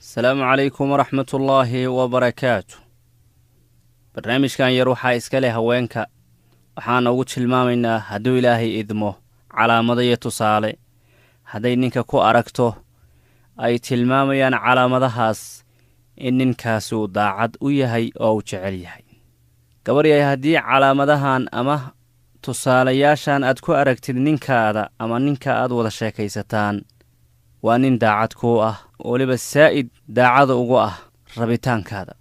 السلام عليكم ورحمة الله وبركاته. barnaamijkan yar waxaa iska leh haweenka waxaan ugu tilmaamaynaa hadduu ilaahay idmo calaamado iyo tusaale hadday ninka ku aragto ay tilmaamayaan calaamadahaas in ninkaasi uu daacad u yahay oo uu jecel yahay. gabaryahay haddii calaamadahan ama tusaalayaashan aad ku aragtid ninkaada ama ninka aad wada sheekaysataan waa nin daacad kuu ah waliba saa'id daacada ugu ah rabitaankaada.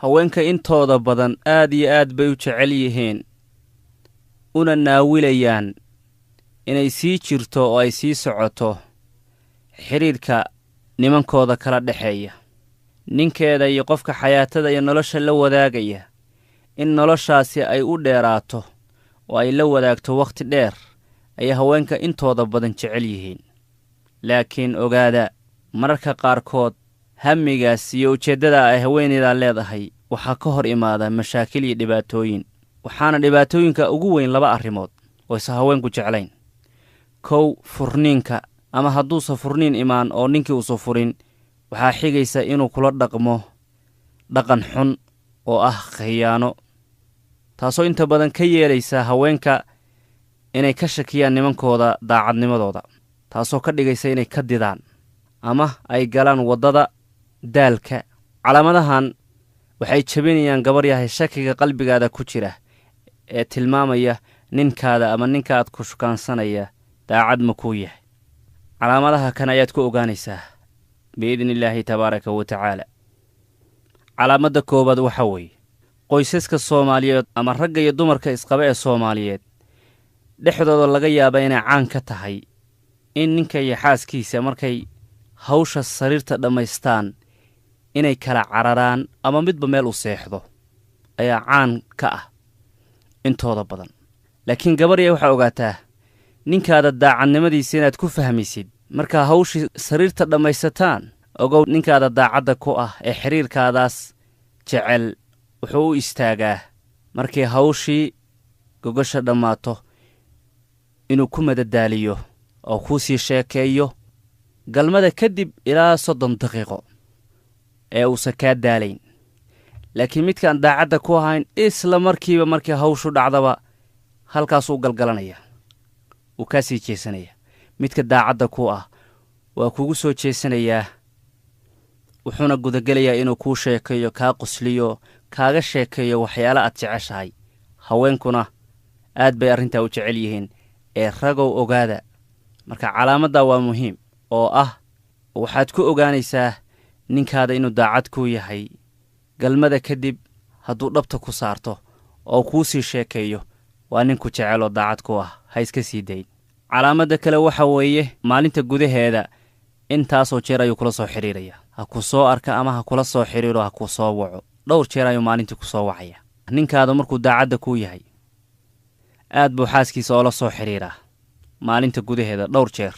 haweenka intooda badan aad iyo aad bay u jecel yihiin una naawilayaan inay sii jirto oo ay sii socoto xiriirka nimankooda kala dhexeeya ninkeeda iyo qofka xayaatada iyo nolosha la wadaagaya in noloshaasi ay u dheeraato oo ay la wadaagto wakhti dheer ayay haweenka intooda badan jecel yihiin. laakiin ogaada mararka qaarkood hamigaas iyo ujeeddada ay haweeneyda leedahay waxaa ka hor imaada mashaakil iyo dhibaatooyin waxaana dhibaatooyinka ugu weyn laba arrimood oo isa haweenku jeclayn. kow, furniinka ama hadduusa furniin imaan oo ninkii uusa furin waxaa xigaysa inuu kula dhaqmo dhaqan xun oo ah khiyaano taasoo inta badan ka yeelaysa haweenka inay ka shakiyaan nimankooda daacadnimadooda taasoo ka dhigaysa inay ka didaan ama ay galaan waddada daalka. calaamadahan waxay jabinayaan gabaryahay shakiga qalbigaada ku jira ee tilmaamaya ninkaada ama ninkaad ku shukaansanaya daacad ma kuu yahay. calaamadaha kan ayaad ku ogaanaysaa biidnillaahi tabaaraka wa tacaala. calaamadda koowaad waxa weeye qoysaska Soomaaliyeed ama ragga iyo dumarka isqaba ee Soomaaliyeed dhexdooda laga yaaba inay caan ka tahay in ninka iyo xaaskiisa markay hawsha sariirta dhammaystaan inay kala cararaan ama midba meel u seexdo ayaa caan ka ah intooda badan. laakiin gabarya waxaa ogaataa ninkaada daacadnimadiisa inaad ku fahmaysid markaa hawshii sariirta dhammaysataan ogow ninkaada daacadda ku ah ee xiriirkaadaas jecel wuxuu u istaagaa markii hawshii gogasha dhammaato inuu ku madadaaliyo oo kuu sii sheekeeyo galmada kadib ilaa 30 daqiiqo ee uusan kaa daalayn. laakiin midkaan daacadda ku ahayn isla markiiba markii hawshu dhacdaba halkaasuu galgalanaya wuu kaa sii jeesanaya. midka daacadda ku ah waa kugu soo jeesanayaa wuxuuna gudagelayaa inuu kuu sheekeeyo kaa qosliyo kaaga sheekeeyo waxyaala aad jeceshahay. haweenkuna aad bay arrintaa u jecel yihiin ee ragow ogaada. marka calaamadda waa muhiim oo ah waxaad ku ogaanaysaa ninkaada inuu daacad kuu yahay galmada kadib hadduu dhabta ku saarto oo kuu sii sheekeeyo waa ninku jecel oo daacad ku ah ha iska sii dayn. calaamadda kale waxa weeye maalinta gudaheeda intaasoo jeer ayuu kula soo xidhiiraya ha ku soo arka ama ha kula soo xidhiiro ha ku soo waco dhowr jeer ayuu maalintii ku soo wacaya. ninkaada markuu daacadda kuu yahay aad buu xaaskiisa oola soo xidhiiraa maalinta gudaheeda dhowr jeer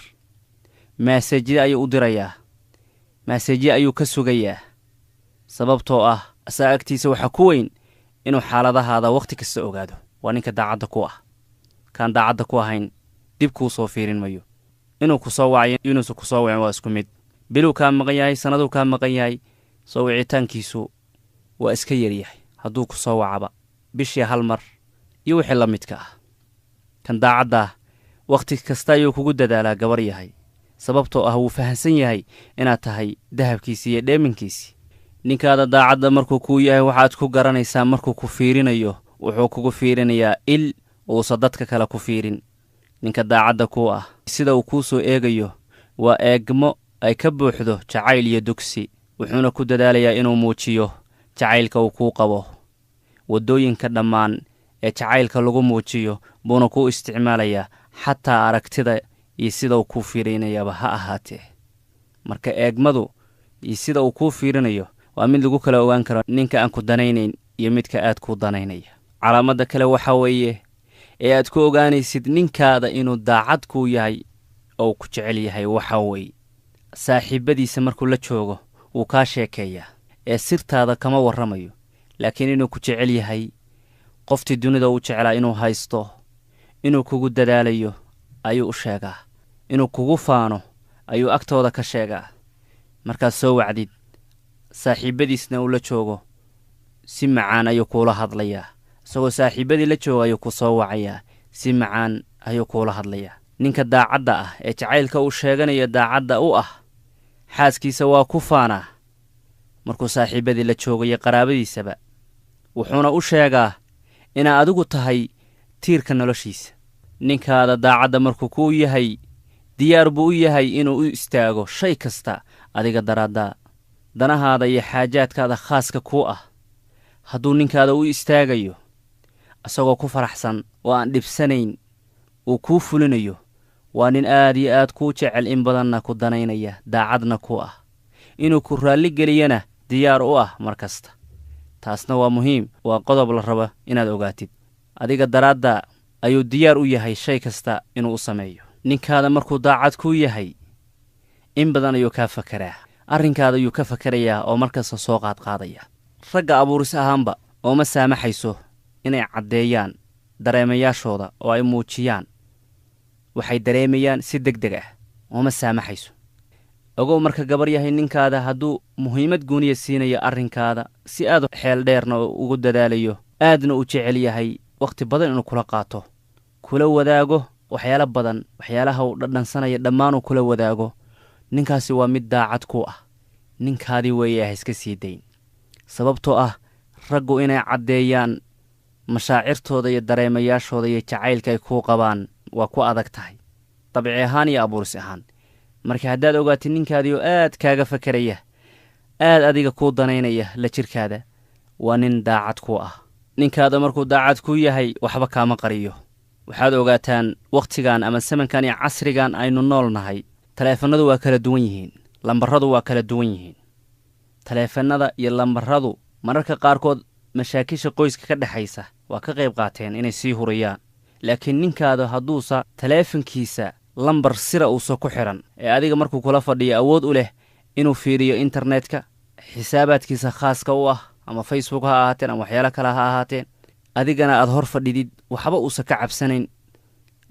maasajyo ayuu u dirayaa maasajyo ayuu ka sugayaa sababtoo ah asaa agtiisa waxaa ku weyn inuu xaaladahaada wakhti kasta ogaado. waa ninka daacadda ku ah. kaan daacadda ku ahayn dib kuu soo fiirin mayo inuu ku soo wacayo inuusan ku soo wacin waa isku mid. biluu kaa maqan yahay sannaduu kaa maqan yahay soo wicitaankiisu waa iska yaryahay hadduu ku soo wacaba bishii hal mar iyo wixii la midka ah. kan daacadda wakhti kasta ayuu kugu dadaalaa gabar yahay sababtoo ah wuu fahansan yahay inaad tahay dahabkiisii iyo dheeminkiisii. ninkaada daacadda markuu kuu yahay waxaad ku garanaysaa markuu ku fiirinayo wuxuu kugu fiirinayaa il uusan dadka kale ku fiirin. ninka daacadda kuu ah sida uu kuu soo eegayo waa eegmo ay ka buuxdo jacayl iyo dugsi wuxuuna ku dadaalayaa inuu muujiyo jacaylka uu kuu qabo. waddooyinka dhammaan ee jacaylka lagu muujiyo buuna kuu isticmaalayaa xataa aragtida iyo sida uu kuu fiirinayaba ha ahaatee. marka eegmadu iyo sida uu kuu fiirinayo waa mid lagu kala ogaan karo ninka aan ku danaynayn iyo midka aad kuu danaynaya. calaamadda kale waxaa weeye ee aad ku ogaanaysid ninkaada inuu daacad kuu yahay oo ku jecel yahay waxaa weeye saaxiibbadiisa markuu la joogo wuu kaa sheekeeyaa ee sirtaada kama warramayo laakiin inuu ku jecel yahay qoftii dunida u jeclaa inuu haysto inuu kugu dadaalayo ayuu u sheegaa inuu kugu faano ayuu agtooda ka sheegaa. markaad soo wacdid saaxiibadiisna uu la joogo si macaan ayuu kuula hadlayaa. isagoo saaxiibadii la jooga ayuu ku soo wacayaa, si macaan ayuu kuula hadlayaa. ninka daacadda ah ee jacaylka uu sheeganayo daacadda u ah xaaskiisa waa ku faanaa markuu saaxiibadii la joogayo qaraabadiisaba, wuxuuna u sheegaa inaa adigu tahay tiirka noloshiisa. ninkaada daacadda markuu kuu yahay, diyaar buu u yahay inuu u istaago shay kasta adiga daraaddaa. danahaada iyo xaajaadkaada khaaska kuu ah hadduu ninkaada u istaagayo isagoo ku faraxsan oo aan dhibsanayn uu kuu fulinayo, waa nin aad iyo aad kuu jecel, in badanna ku danaynaya, daacadna ku ah, inuu ku raalli geliyana diyaar u ah mar kasta. taasna waa muhiim, waa qodob la raba inaad ogaatid. adiga daraadda ayuu diyaar u yahay shay kasta inuu u sameeyo. ninkaada markuu daacad kuu yahay, in badan ayuu kaa fakaraa, arrinkaada ayuu ka fakarayaa oo markasta soo qaadqaadaya. ragga abuuris ahaanba ooma saamaxayso inay caddeeyaan dareemayaashooda oo ay muujiyaan waxay dareemayaan si degdeg ah, ooma saamaxayso. ogow marka gabar yahay ninkaada hadduu muhiimad gooniya siinayo arrinkaada, si aad xeel dheerna ugu dadaalayo, aadna u jecel yahay wakhti badan inuu kula qaato, kula wadaago waxyaalo badan, waxyaalaha uu dhadhansanaya dhammaanuu kula wadaago, ninkaasi waa mid daacad ku ah. ninkaadii weeye ah iska sii dayn. sababtoo ah raggu inay caddeeyaan mashaacirtooda iyo dareemayaashooda iyo jacaylka ay kuu qabaan waa ku adag tahay, dabci ahaan iyo abuuris ahaan. marka haddaad ogaatid ninkaadii oo aad kaaga fakaraya, aad adiga kuu danaynaya la jirkaada, waa nin daacad ku ah. ninkaada markuu daacad kuu yahay waxba kaama qariyo. waxaad ogaataan wakhtigan ama samankan iyo casrigan aynu nool nahay, taleefannadu waa kala duwan yihiin, lambarradu waa kala duwan yihiin. taleefannada iyo lambarradu mararka qaarkood mashaakisha qoyska ka dhexaysa waa ka qayb qaateen inay sii huriyaan. laakiin ninkaada hadduusa taleefankiisa lambar sira uusa ku xidhan, ee adiga markuu kula fadhiyo awood u leh inuu fiiriyo internetka, xisaabaadkiisa khaaska u ah, ama facebook ha ahaateen ama waxyaalo kale ha ahaateen, adigana aad hor fadhidid, waxba uusa ka cabsanayn,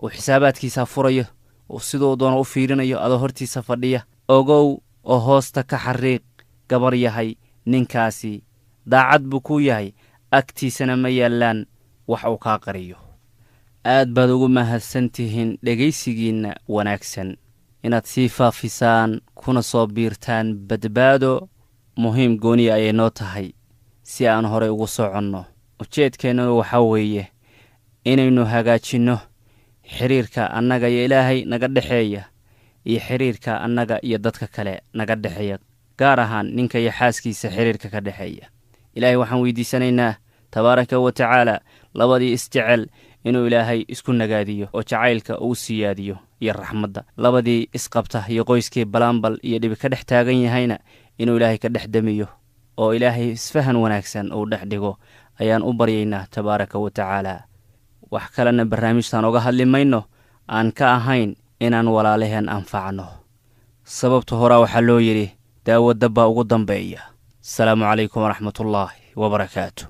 uu xisaabaadkiisa furayo, uu siduu doono u fiirinayo adoo hortiisa fadhiya, ogow oo hoosta ka xariiq, gabar yahay ninkaasi daacad buu kuu yahay, agtiisana ma yaallaan wax uu kaa qariyo. aad baad ugu mahadsan tihiin dhegaysigiinna wanaagsan, inaad sii faafisaan kuna soo biirtaan badbaado. muhiim gooniya ayay noo tahay si aan horey ugu soconno. ujeedkeennuna waxaa weeye inaynu hagaajinno xiriirka annaga iyo ilaahay naga dhexeeya, iyo xiriirka annaga iyo dadka kale naga dhexeeya, gaar ahaan ninka iyo xaaskiisa xiriirka ka dhexeeya. ilaahay waxaan weydiisanaynaa tabaaraka wa tacaala labadii isjecel inuu ilaahay isku nagaadiyo oo jacaylka uu siyaadiyo iyo raxmadda. labadii isqabta iyo qoyskii balaanbal iyo dhibi ka dhex taagan yahayna inuu ilaahay ka dhex damiyo oo ilaahay isfahan wanaagsan uu dhex dhigo ayaan u baryaynaa tabaaraka wa tacaala. wax kalena barnaamijtaan oga hadli mayno aan ka ahayn inaan walaalaheen anfacno. sababta horaa waxaa loo yidhi daawo dabbaa ugu dambeeya. asalaamu calaykum waraxmatullaahi wabarakaatu.